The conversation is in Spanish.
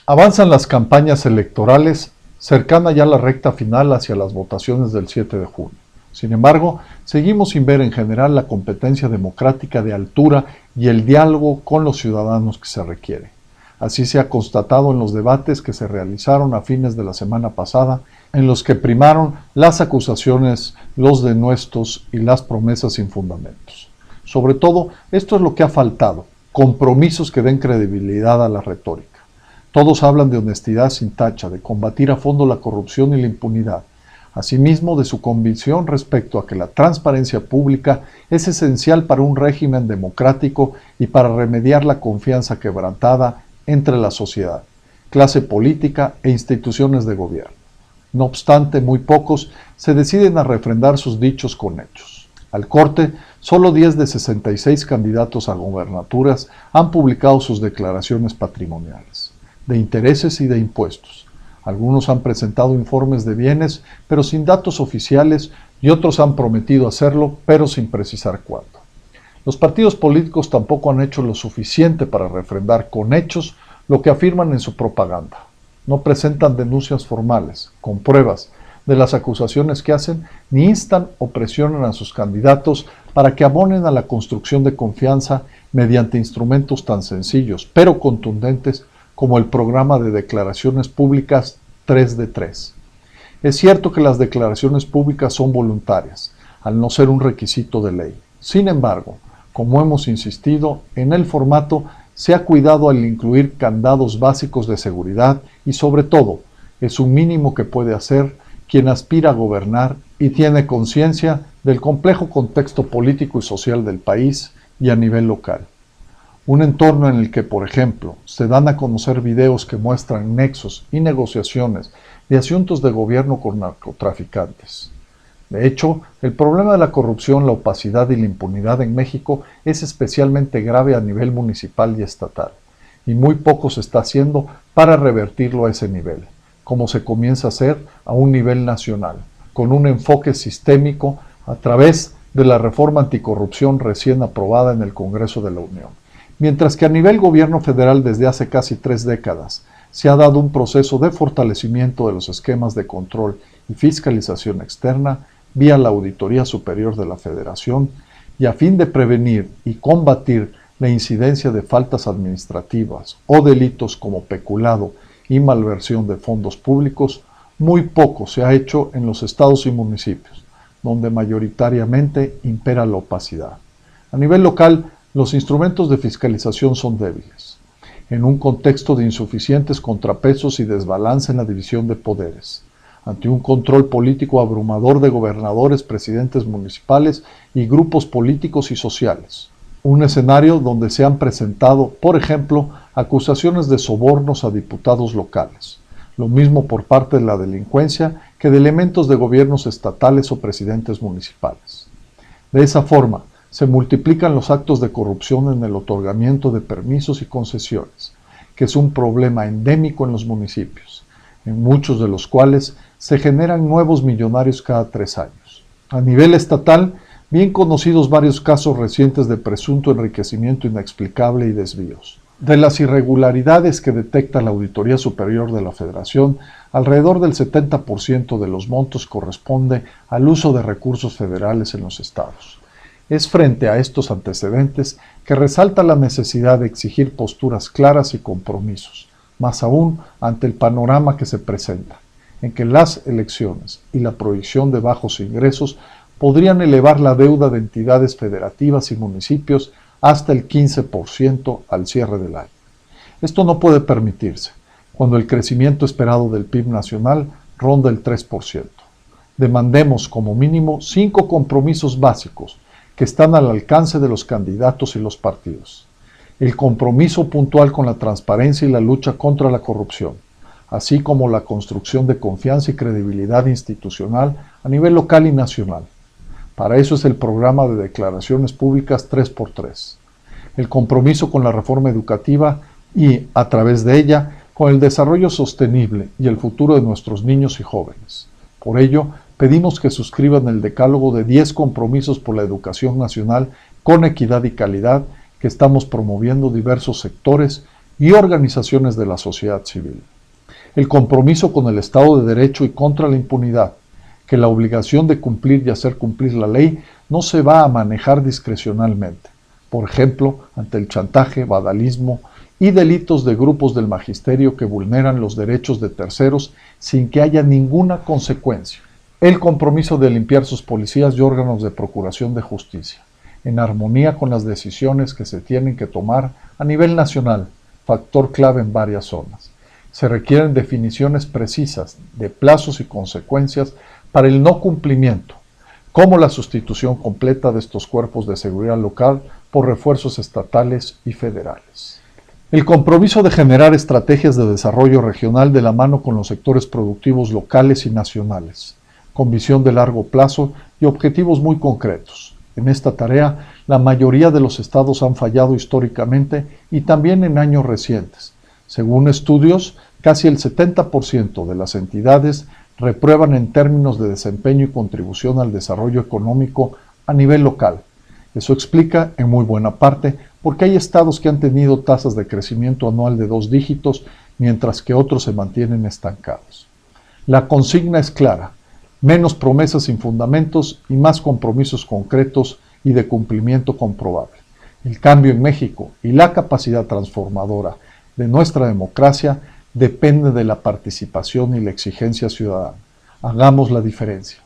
Avanzan las campañas electorales, cercana ya la recta final hacia las votaciones del 7 de junio. Sin embargo, seguimos sin ver en general la competencia democrática de altura y el diálogo con los ciudadanos que se requiere. Así se ha constatado en los debates que se realizaron a fines de la semana pasada, en los que primaron las acusaciones, los denuestos y las promesas sin fundamentos. Sobre todo, esto es lo que ha faltado, compromisos que den credibilidad a la retórica. Todos hablan de honestidad sin tacha, de combatir a fondo la corrupción y la impunidad. Asimismo, de su convicción respecto a que la transparencia pública es esencial para un régimen democrático y para remediar la confianza quebrantada entre la sociedad, clase política e instituciones de gobierno. No obstante, muy pocos se deciden a refrendar sus dichos con hechos. Al corte, solo 10 de 66 candidatos a gobernaturas han publicado sus declaraciones patrimoniales, de intereses y de impuestos. Algunos han presentado informes de bienes, pero sin datos oficiales, y otros han prometido hacerlo, pero sin precisar cuándo. Los partidos políticos tampoco han hecho lo suficiente para refrendar con hechos lo que afirman en su propaganda. No presentan denuncias formales, con pruebas de las acusaciones que hacen, ni instan o presionan a sus candidatos para que abonen a la construcción de confianza mediante instrumentos tan sencillos, pero contundentes, como el programa de declaraciones públicas 3 de 3. Es cierto que las declaraciones públicas son voluntarias, al no ser un requisito de ley. Sin embargo, como hemos insistido, en el formato se ha cuidado al incluir candados básicos de seguridad y, sobre todo, es un mínimo que puede hacer quien aspira a gobernar y tiene conciencia del complejo contexto político y social del país y a nivel local. Un entorno en el que, por ejemplo, se dan a conocer videos que muestran nexos y negociaciones de asuntos de gobierno con narcotraficantes. De hecho, el problema de la corrupción, la opacidad y la impunidad en México es especialmente grave a nivel municipal y estatal, y muy poco se está haciendo para revertirlo a ese nivel, como se comienza a hacer a un nivel nacional, con un enfoque sistémico a través de la reforma anticorrupción recién aprobada en el Congreso de la Unión. Mientras que a nivel gobierno federal desde hace casi 3 décadas se ha dado un proceso de fortalecimiento de los esquemas de control y fiscalización externa vía la Auditoría Superior de la Federación y a fin de prevenir y combatir la incidencia de faltas administrativas o delitos como peculado y malversión de fondos públicos, muy poco se ha hecho en los estados y municipios, donde mayoritariamente impera la opacidad. A nivel local, los instrumentos de fiscalización son débiles, en un contexto de insuficientes contrapesos y desbalance en la división de poderes, ante un control político abrumador de gobernadores, presidentes municipales y grupos políticos y sociales. Un escenario donde se han presentado, por ejemplo, acusaciones de sobornos a diputados locales, lo mismo por parte de la delincuencia que de elementos de gobiernos estatales o presidentes municipales. De esa forma, se multiplican los actos de corrupción en el otorgamiento de permisos y concesiones, que es un problema endémico en los municipios, en muchos de los cuales se generan nuevos millonarios cada 3 años. A nivel estatal, bien conocidos varios casos recientes de presunto enriquecimiento inexplicable y desvíos. De las irregularidades que detecta la Auditoría Superior de la Federación, alrededor del 70% de los montos corresponde al uso de recursos federales en los estados. Es frente a estos antecedentes que resalta la necesidad de exigir posturas claras y compromisos, más aún ante el panorama que se presenta, en que las elecciones y la proyección de bajos ingresos podrían elevar la deuda de entidades federativas y municipios hasta el 15% al cierre del año. Esto no puede permitirse, cuando el crecimiento esperado del PIB nacional ronda el 3%. Demandemos como mínimo 5 compromisos básicos que están al alcance de los candidatos y los partidos. El compromiso puntual con la transparencia y la lucha contra la corrupción, así como la construcción de confianza y credibilidad institucional a nivel local y nacional. Para eso es el programa de declaraciones públicas 3x3. El compromiso con la reforma educativa y, a través de ella, con el desarrollo sostenible y el futuro de nuestros niños y jóvenes. Por ello, pedimos que suscriban el decálogo de 10 compromisos por la educación nacional con equidad y calidad que estamos promoviendo diversos sectores y organizaciones de la sociedad civil. El compromiso con el Estado de Derecho y contra la impunidad, que la obligación de cumplir y hacer cumplir la ley no se va a manejar discrecionalmente, por ejemplo, ante el chantaje, vandalismo y delitos de grupos del magisterio que vulneran los derechos de terceros sin que haya ninguna consecuencia. El compromiso de limpiar sus policías y órganos de procuración de justicia, en armonía con las decisiones que se tienen que tomar a nivel nacional, factor clave en varias zonas. Se requieren definiciones precisas de plazos y consecuencias para el no cumplimiento, como la sustitución completa de estos cuerpos de seguridad local por refuerzos estatales y federales. El compromiso de generar estrategias de desarrollo regional de la mano con los sectores productivos locales y nacionales, con visión de largo plazo y objetivos muy concretos. En esta tarea, la mayoría de los estados han fallado históricamente y también en años recientes. Según estudios, casi el 70% de las entidades reprueban en términos de desempeño y contribución al desarrollo económico a nivel local. Eso explica, en muy buena parte, por qué hay estados que han tenido tasas de crecimiento anual de 2 dígitos, mientras que otros se mantienen estancados. La consigna es clara: menos promesas sin fundamentos y más compromisos concretos y de cumplimiento comprobable. El cambio en México y la capacidad transformadora de nuestra democracia depende de la participación y la exigencia ciudadana. Hagamos la diferencia.